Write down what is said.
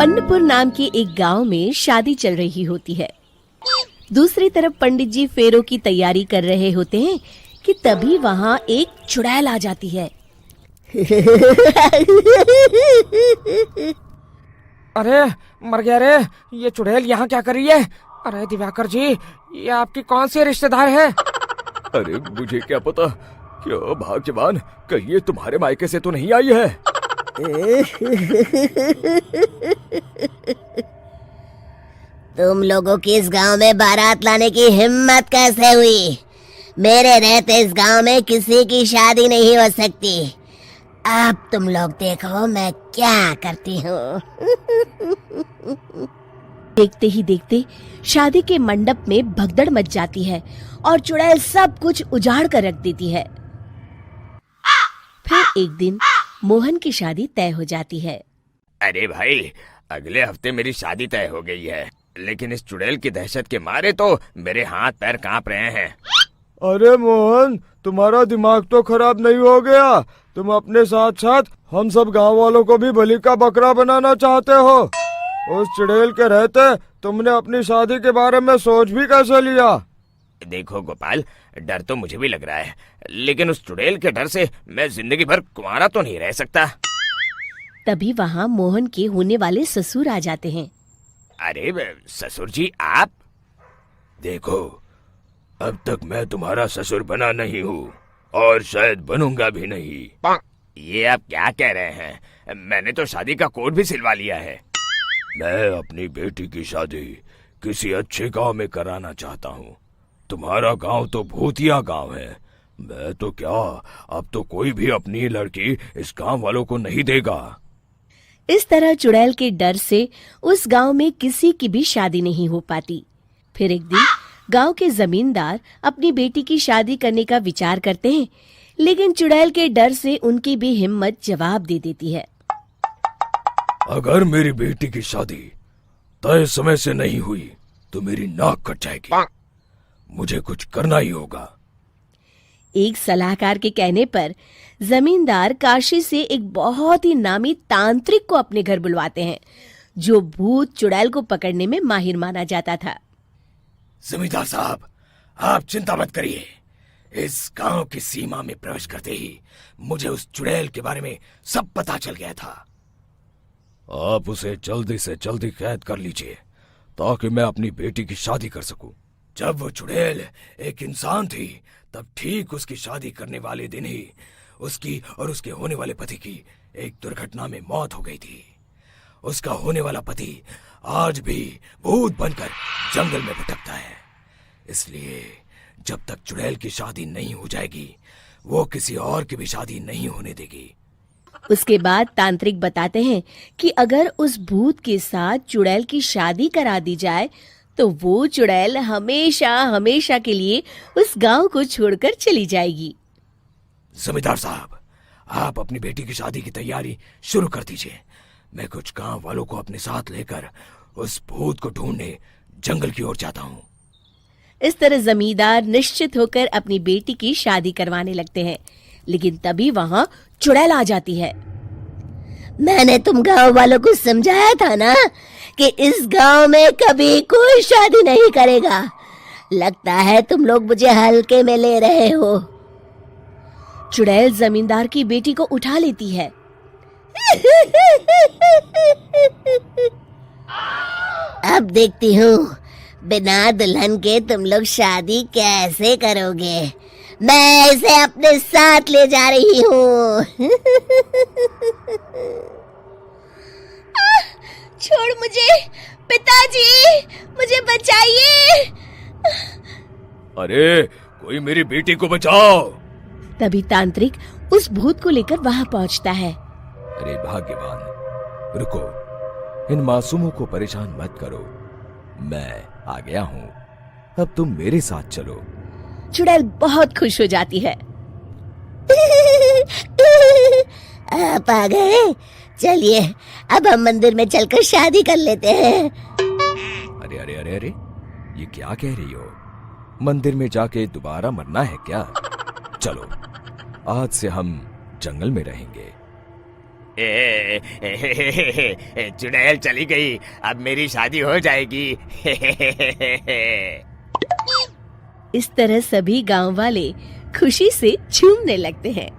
अन्नपुर नाम के एक गांव में शादी चल रही होती है। दूसरी तरफ पंडित जी फेरों की तैयारी कर रहे होते हैं कि तभी वहां एक चुड़ैल आ जाती है। अरे मर गया रे, ये चुड़ैल यहाँ क्या कर रही है? अरे दिवाकर जी, ये आपकी कौन सी रिश्तेदार है? अरे मुझे क्या पता, क्यों भाग्यवान, कहीं ये तुम्हारे मायके से तो नहीं आई है? तुम लोगों की इस गांव में बारात लाने की हिम्मत कैसे हुई? मेरे रहते इस गांव में किसी की शादी नहीं हो सकती। अब तुम लोग देखो मैं क्या करती हूँ। देखते ही देखते शादी के मंडप में भगदड़ मच जाती है और चुड़ैल सब कुछ उजाड़ कर रख देती है। फिर एक दिन मोहन की शादी तय हो जाती है। अरे भाई, अगले हफ्ते मेरी शादी तय हो गई है, लेकिन इस चुड़ैल की दहशत के मारे तो मेरे हाथ पैर कांप रहे हैं। अरे मोहन, तुम्हारा दिमाग तो खराब नहीं हो गया? तुम अपने साथ साथ हम सब गांव वालों को भी बलि का बकरा बनाना चाहते हो? उस चुड़ैल के रहते तुमने अपनी शादी के बारे में सोच भी कैसे लिया? देखो गोपाल, डर तो मुझे भी लग रहा है, लेकिन उस चुड़ैल के डर से मैं जिंदगी भर कुंवारा तो नहीं रह सकता। तभी वहाँ मोहन के होने वाले ससुर आ जाते हैं। अरे ससुर जी, आप देखो, अब तक मैं तुम्हारा ससुर बना नहीं हूँ और शायद बनूंगा भी नहीं। ये आप क्या कह रहे हैं? मैंने तो शादी का कोड भी सिलवा लिया है। मैं अपनी बेटी की शादी किसी अच्छे गांव में कराना चाहता हूँ। तुम्हारा गांव तो भूतिया गांव है। मैं तो क्या, अब तो कोई भी अपनी लड़की इस गांव वालों को नहीं देगा। इस तरह चुड़ैल के डर से उस गांव में किसी की भी शादी नहीं हो पाती। फिर एक दिन गांव के जमींदार अपनी बेटी की शादी करने का विचार करते हैं, लेकिन चुड़ैल के डर से उनकी भी हिम्मत जवाब दे देती है। अगर मेरी बेटी की शादी तय समय से नहीं हुई तो मेरी नाक कट जाएगी। मुझे कुछ करना ही होगा। एक सलाहकार के कहने पर जमींदार काशी से एक बहुत ही नामी तांत्रिक को अपने घर बुलवाते हैं, जो भूत चुड़ैल को पकड़ने में माहिर माना जाता था। जमींदार साहब, आप चिंता मत करिए। इस गांव की सीमा में प्रवेश करते ही मुझे उस चुड़ैल के बारे में सब पता चल गया था। आप उसे जल्दी से जल्दी कैद कर लीजिए ताकि मैं अपनी बेटी की शादी कर सकूं। जब वो चुड़ैल एक इंसान थी, तब ठीक उसकी शादी करने वाले दिन ही उसकी और उसके होने वाले पति की एक दुर्घटना में मौत हो गई थी। उसका होने वाला पति आज भी भूत बनकर जंगल में भटकता है। इसलिए जब तक चुड़ैल की शादी नहीं हो जाएगी, वो किसी और की भी शादी नहीं होने देगी। उसके बाद तांत्रिक बताते हैं कि अगर उस भूत के साथ चुड़ैल की शादी करा दी जाए तो वो चुड़ैल हमेशा हमेशा के लिए उस गांव को छोड़कर चली जाएगी। जमींदार साहब, आप अपनी बेटी की शादी की तैयारी शुरू कर दीजिए। मैं कुछ गांव वालों को अपने साथ लेकर उस भूत को ढूंढने जंगल की ओर जाता हूँ। इस तरह जमींदार निश्चित होकर अपनी बेटी की शादी करवाने लगते हैं, लेकिन तभी वहां चुड़ैल आ जाती है। मैंने तुम गांव वालों को समझाया था ना कि इस गांव में कभी कोई शादी नहीं करेगा। लगता है तुम लोग मुझे हल्के में ले रहे हो। चुड़ैल जमींदार की बेटी को उठा लेती है। अब देखती हूँ बिना दुल्हन के तुम लोग शादी कैसे करोगे। मैं इसे अपने साथ ले जा रही हूँ। छोड़ मुझे, पिताजी, मुझे बचाइए। अरे कोई मेरी बेटी को बचाओ। तभी तांत्रिक उस भूत को लेकर वहां पहुंचता है। अरे भाग्यवान, रुको, इन मासूमों को परेशान मत करो। मैं आ गया हूँ, अब तुम मेरे साथ चलो। चुड़ैल बहुत खुश हो जाती है। आप आ गए, चलिए अब हम मंदिर में चलकर शादी कर लेते हैं। अरे अरे अरे अरे, ये क्या कह रही हो? मंदिर में जाके दोबारा मरना है क्या? चलो, आज से हम जंगल में रहेंगे। चुड़ैल चली गई, अब मेरी शादी हो जाएगी। इस तरह सभी गांव वाले खुशी से झूमने लगते हैं।